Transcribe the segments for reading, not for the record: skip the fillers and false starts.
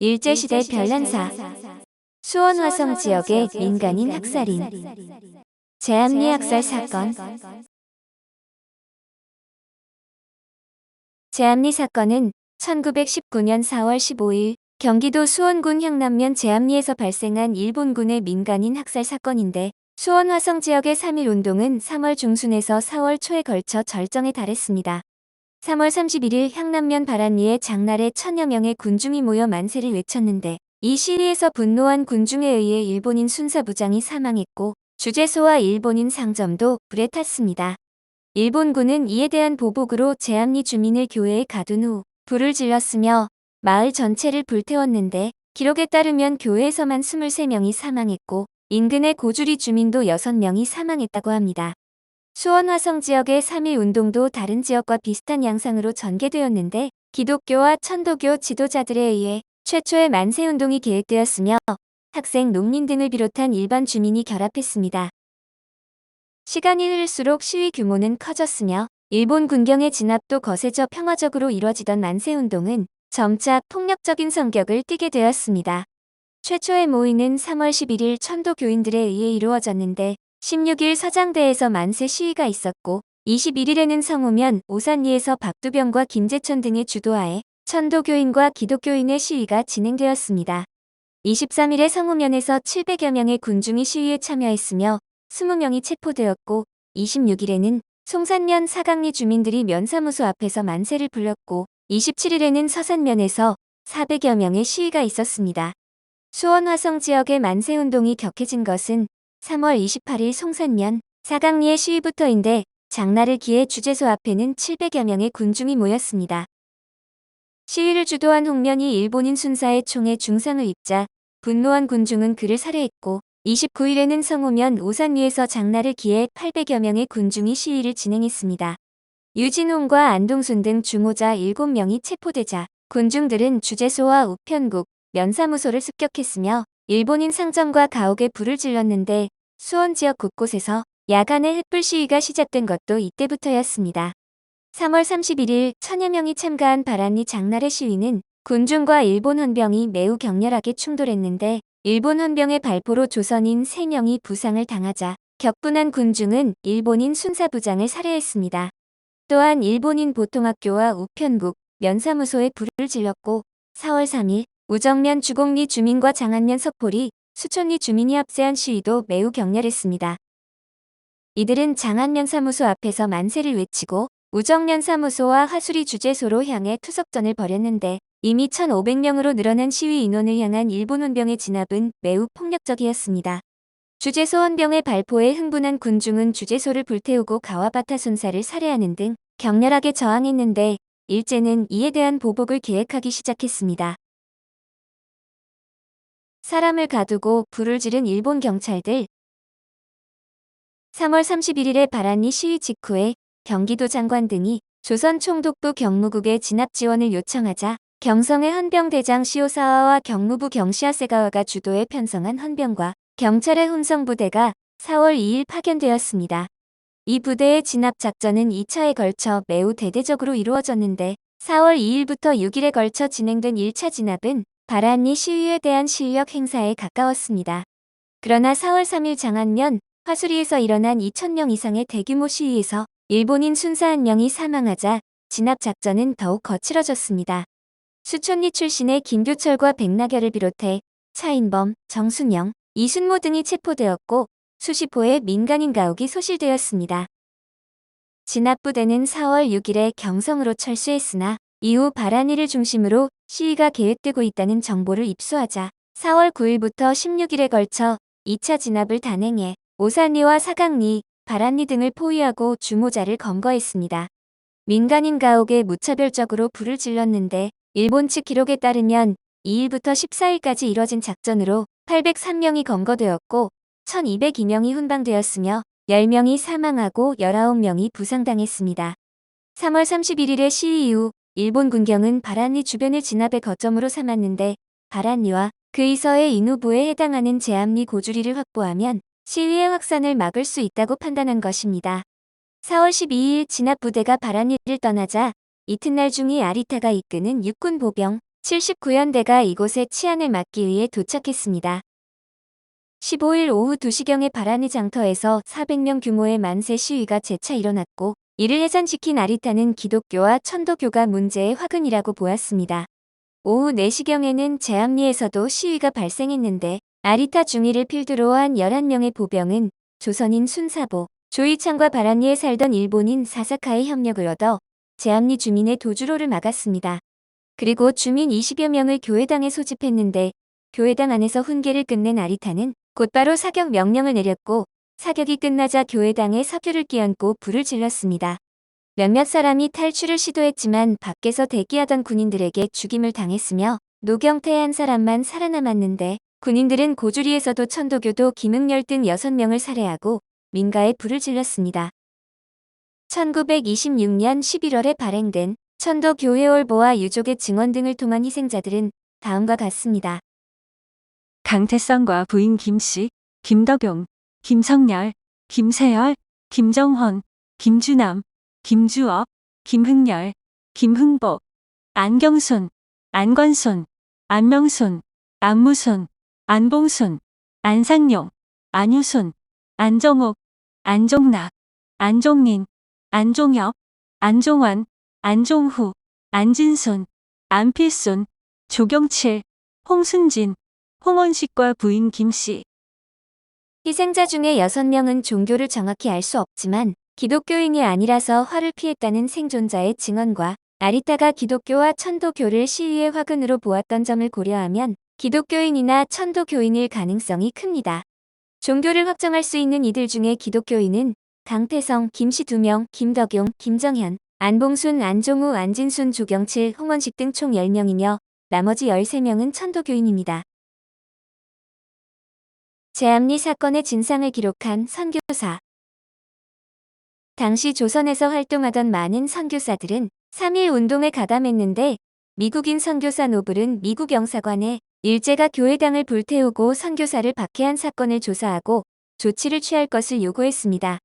일제시대 별난사, 수원 화성 지역의 민간인 학살인, 제암리 학살 사건. 제암리 사건은 1919년 4월 15일 경기도 수원군 향남면 제암리에서 발생한 일본군의 민간인 학살 사건인데, 수원 화성 지역의 3.1운동은 3월 중순에서 4월 초에 걸쳐 절정에 달했습니다. 3월 31일 향남면 바란리에 장날에 1000여 명의 군중이 모여 만세를 외쳤는데, 이 시위에서 분노한 군중에 의해 일본인 순사부장이 사망했고, 주재소와 일본인 상점도 불에 탔습니다. 일본군은 이에 대한 보복으로 제암리 주민을 교회에 가둔 후 불을 질렀으며 마을 전체를 불태웠는데, 기록에 따르면 교회에서만 23명이 사망했고 인근의 고주리 주민도 6명이 사망했다고 합니다. 수원 화성 지역의 3.1운동도 다른 지역과 비슷한 양상으로 전개되었는데, 기독교와 천도교 지도자들에 의해 최초의 만세운동이 계획되었으며 학생, 농민 등을 비롯한 일반 주민이 결합했습니다. 시간이 흐를수록 시위 규모는 커졌으며 일본 군경의 진압도 거세져 평화적으로 이뤄지던 만세운동은 점차 폭력적인 성격을 띠게 되었습니다. 최초의 모의는 3월 11일 천도교인들에 의해 이루어졌는데, 16일 서장대에서 만세 시위가 있었고 21일에는 성우면 오산리에서 박두병과 김재천 등의 주도하에 천도교인과 기독교인의 시위가 진행되었습니다. 23일에 성우면에서 700여 명의 군중이 시위에 참여했으며 20명이 체포되었고, 26일에는 송산면 사강리 주민들이 면사무소 앞에서 만세를 불렀고, 27일에는 서산면에서 400여 명의 시위가 있었습니다. 수원 화성 지역의 만세운동이 격해진 것은 3월 28일 송산면 사강리의 시위부터인데, 장날을 기해 주재소 앞에는 700여 명의 군중이 모였습니다. 시위를 주도한 홍면이 일본인 순사의 총에 중상을 입자 분노한 군중은 그를 살해했고, 29일에는 성우면 오산리에서 장날을 기해 800여 명의 군중이 시위를 진행했습니다. 유진홍과 안동순 등 중호자 7명이 체포되자 군중들은 주재소와 우편국, 면사무소를 습격했으며 일본인 상점과 가옥에 불을 질렀는데, 수원 지역 곳곳에서 야간에 횃불 시위가 시작된 것도 이때부터였습니다. 3월 31일 1000여 명이 참가한 바란리 장날의 시위는 군중과 일본 헌병이 매우 격렬하게 충돌했는데, 일본 헌병의 발포로 조선인 3명이 부상을 당하자 격분한 군중은 일본인 순사부장을 살해했습니다. 또한 일본인 보통학교와 우편국, 면사무소에 불을 질렀고, 4월 3일 우정면 주곡리 주민과 장안면 서포리, 수촌리 주민이 합세한 시위도 매우 격렬했습니다. 이들은 장안면 사무소 앞에서 만세를 외치고 우정면 사무소와 하수리 주재소로 향해 투석전을 벌였는데, 이미 1500명으로 늘어난 시위 인원을 향한 일본 헌병의 진압은 매우 폭력적이었습니다. 주재소 헌병의 발포에 흥분한 군중은 주재소를 불태우고 가와바타 손사를 살해하는 등 격렬하게 저항했는데, 일제는 이에 대한 보복을 계획하기 시작했습니다. 사람을 가두고 불을 지른 일본 경찰들. 3월 31일에 바란리 시위 직후에 경기도 장관 등이 조선 총독부 경무국에 진압 지원을 요청하자 경성의 헌병대장 시오사와와 경무부 경시하세가와가 주도해 편성한 헌병과 경찰의 혼성부대가 4월 2일 파견되었습니다. 이 부대의 진압 작전은 2차에 걸쳐 매우 대대적으로 이루어졌는데, 4월 2일부터 6일에 걸쳐 진행된 1차 진압은 바란리 시위에 대한 실력 행사에 가까웠습니다. 그러나 4월 3일 장안면, 화수리에서 일어난 2000명 이상의 대규모 시위에서 일본인 순사 1명이 사망하자 진압 작전은 더욱 거칠어졌습니다. 수촌리 출신의 김교철과 백나결을 비롯해 차인범, 정순영, 이순모 등이 체포되었고 수십 호의 민간인 가옥이 소실되었습니다. 진압부대는 4월 6일에 경성으로 철수했으나 이후 바란리를 중심으로 시위가 계획되고 있다는 정보를 입수하자 4월 9일부터 16일에 걸쳐 2차 진압을 단행해 오산리와 사강리, 바란리 등을 포위하고 주모자를 검거했습니다. 민간인 가옥에 무차별적으로 불을 질렀는데, 일본 측 기록에 따르면 2일부터 14일까지 이뤄진 작전으로 803명이 검거되었고 1202명이 훈방되었으며 10명이 사망하고 19명이 부상당했습니다. 3월 31일의 시위 이후 일본 군경은 바란리 주변을 진압의 거점으로 삼았는데, 바란리와 그 이서의 인후부에 해당하는 제암리 고주리를 확보하면 시위의 확산을 막을 수 있다고 판단한 것입니다. 4월 12일 진압부대가 바란리를 떠나자 이튿날 중이 아리타가 이끄는 육군 보병 79연대가 이곳에 치안을 막기 위해 도착했습니다. 15일 오후 2시경에 바라니 장터에서 400명 규모의 만세 시위가 재차 일어났고 이를 해산시킨 아리타는 기독교와 천도교가 문제의 화근이라고 보았습니다. 오후 4시경에는 제암리에서도 시위가 발생했는데 아리타 중위를 필두로 한 11명의 보병은 조선인 순사보, 조이창과 바라니에 살던 일본인 사사카의 협력을 얻어 제암리 주민의 도주로를 막았습니다. 그리고 주민 20여 명을 교회당에 소집했는데 교회당 안에서 훈계를 끝낸 아리타는 곧바로 사격 명령을 내렸고 사격이 끝나자 교회당에 석유를 끼얹고 불을 질렀습니다. 몇몇 사람이 탈출을 시도했지만 밖에서 대기하던 군인들에게 죽임을 당했으며 노경태 한 사람만 살아남았는데 군인들은 고주리에서도 천도교도 김응렬 등 6명을 살해하고 민가에 불을 질렀습니다. 1926년 11월에 발행된 천도교회월보와 유족의 증언 등을 통한 희생자들은 다음과 같습니다. 강태성과 부인 김씨, 김덕용, 김성열, 김세열, 김정헌, 김주남, 김주업, 김흥열, 김흥복, 안경손, 안관손, 안명손, 안무손, 안봉손, 안상용, 안유손, 안정옥, 안종락, 안종린, 안종엽, 안종환, 안종후, 안진손, 안필손, 조경칠, 홍순진, 홍원식과 부인 김씨. 희생자 중에 6명은 종교를 정확히 알 수 없지만 기독교인이 아니라서 화를 피했다는 생존자의 증언과 아리타가 기독교와 천도교를 시위의 화근으로 보았던 점을 고려하면 기독교인이나 천도교인일 가능성이 큽니다. 종교를 확정할 수 있는 이들 중에 기독교인은 강태성, 김씨 2명, 김덕용, 김정현, 안봉순, 안종우, 안진순, 조경칠, 홍원식 등 총 10명이며 나머지 13명은 천도교인입니다. 제암리 사건의 진상을 기록한 선교사. 당시 조선에서 활동하던 많은 선교사들은 3.1 운동에 가담했는데 미국인 선교사 노블은 미국 영사관에 일제가 교회당을 불태우고 선교사를 박해한 사건을 조사하고 조치를 취할 것을 요구했습니다.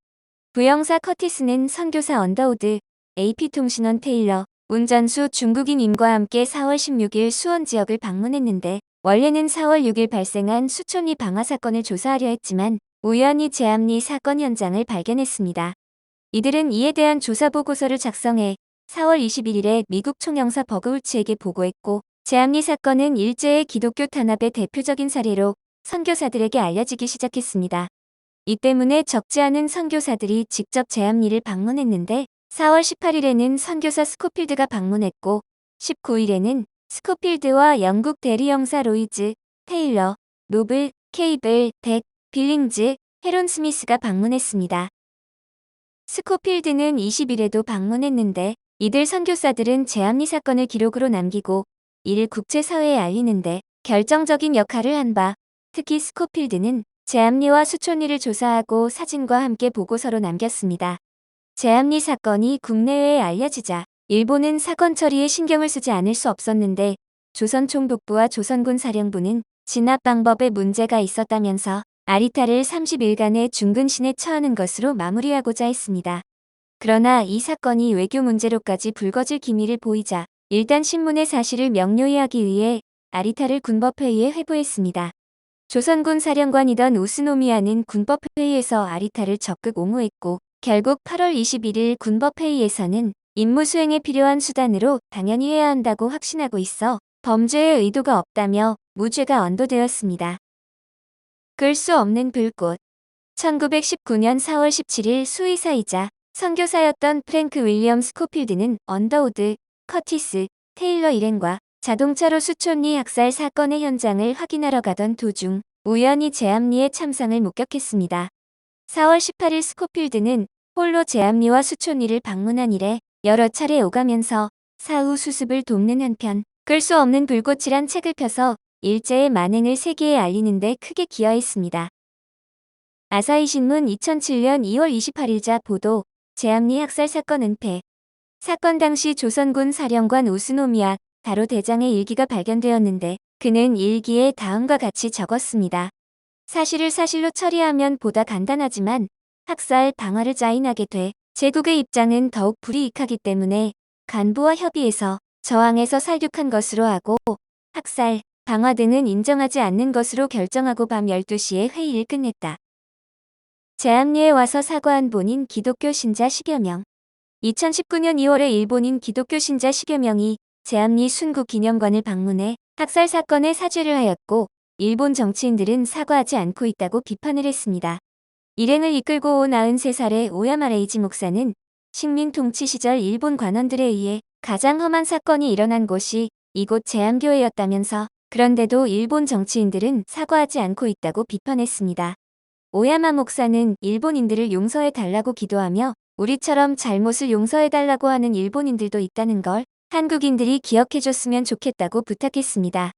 부영사 커티스는 선교사 언더우드, AP통신원 테일러, 운전수 중국인임과 함께 4월 16일 수원 지역을 방문했는데 원래는 4월 6일 발생한 수촌리 방화 사건을 조사하려 했지만 우연히 제암리 사건 현장을 발견했습니다. 이들은 이에 대한 조사 보고서를 작성해 4월 21일에 미국 총영사 버그울치에게 보고했고 제암리 사건은 일제의 기독교 탄압의 대표적인 사례로 선교사들에게 알려지기 시작했습니다. 이 때문에 적지 않은 선교사들이 직접 제암리를 방문했는데 4월 18일에는 선교사 스코필드가 방문했고 19일에는 스코필드와 영국 대리영사 로이즈, 테일러, 노블, 케이블, 백, 빌링즈, 헤론 스미스가 방문했습니다. 스코필드는 20일에도 방문했는데 이들 선교사들은 제암리 사건을 기록으로 남기고 이를 국제사회에 알리는데 결정적인 역할을 한 바, 특히 스코필드는 제암리와 수촌리를 조사하고 사진과 함께 보고서로 남겼습니다. 제암리 사건이 국내외에 알려지자 일본은 사건 처리에 신경을 쓰지 않을 수 없었는데 조선 총독부와 조선군 사령부는 진압 방법에 문제가 있었다면서 아리타를 30일간의 중근신에 처하는 것으로 마무리하고자 했습니다. 그러나 이 사건이 외교 문제로까지 불거질 기미를 보이자 일단 신문의 사실을 명료히 하기 위해 아리타를 군법회의에 회부했습니다. 조선군 사령관이던 우스노미야는 군법회의에서 아리타를 적극 옹호했고 결국 8월 21일 군법회의에서는 임무 수행에 필요한 수단으로 당연히 해야 한다고 확신하고 있어 범죄의 의도가 없다며 무죄가 언도되었습니다. 끌 수 없는 불꽃. 1919년 4월 17일 수의사이자 선교사였던 프랭크 윌리엄 스코필드는 언더우드, 커티스, 테일러 일행과 자동차로 수촌리 학살 사건의 현장을 확인하러 가던 도중 우연히 제암리의 참상을 목격했습니다. 4월 18일 스코필드는 홀로 제암리와 수촌리를 방문한 이래 여러 차례 오가면서 사후 수습을 돕는 한편 끌 수 없는 불꽃이란 책을 펴서 일제의 만행을 세계에 알리는 데 크게 기여했습니다. 아사히신문 2007년 2월 28일자 보도. 제암리 학살 사건 은폐. 사건 당시 조선군 사령관 우스노미야 다로 대장의 일기가 발견되었는데 그는 일기에 다음과 같이 적었습니다. 사실을 사실로 처리하면 보다 간단하지만 학살 방화를 자인하게 돼 제국의 입장은 더욱 불이익하기 때문에 간부와 협의해서 저항해서 살육한 것으로 하고 학살, 방화 등은 인정하지 않는 것으로 결정하고 밤 12시에 회의를 끝냈다. 제암리에 와서 사과한 본인 기독교 신자 10여 명. 2019년 2월에 일본인 기독교 신자 10여 명이 제암리 순국 기념관을 방문해 학살 사건에 사죄를 하였고 일본 정치인들은 사과하지 않고 있다고 비판을 했습니다. 일행을 이끌고 온 93살의 오야마 레이지 목사는 식민 통치 시절 일본 관원들에 의해 가장 험한 사건이 일어난 곳이 이곳 제암교회였다면서 그런데도 일본 정치인들은 사과하지 않고 있다고 비판했습니다. 오야마 목사는 일본인들을 용서해 달라고 기도하며 우리처럼 잘못을 용서해 달라고 하는 일본인들도 있다는 걸 한국인들이 기억해줬으면 좋겠다고 부탁했습니다.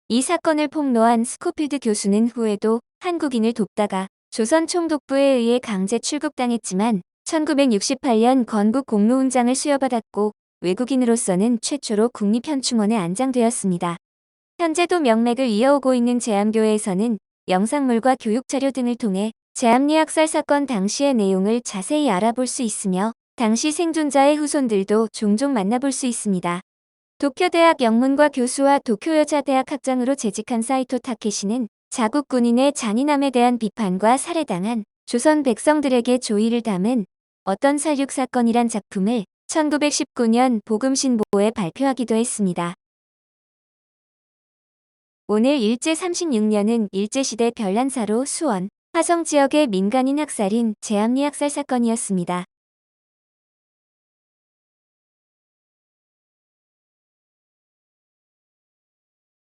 이 사건을 폭로한 스코필드 교수는 후에도 한국인을 돕다가 조선 총독부에 의해 강제 출국당했지만 1968년 건국 공로훈장을 수여받았고 외국인으로서는 최초로 국립현충원에 안장되었습니다. 현재도 명맥을 이어오고 있는 제암교회에서는 영상물과 교육자료 등을 통해 제암리 학살 사건 당시의 내용을 자세히 알아볼 수 있으며 당시 생존자의 후손들도 종종 만나볼 수 있습니다. 도쿄대학 영문과 교수와 도쿄여자대학 학장으로 재직한 사이토 타케시는 자국 군인의 잔인함에 대한 비판과 살해당한 조선 백성들에게 조의를 담은 어떤 살육 사건이란 작품을 1919년 복음신보에 발표하기도 했습니다. 오늘 일제 36년은 일제시대 별난사로 수원, 화성 지역의 민간인 학살인 제암리 학살 사건이었습니다.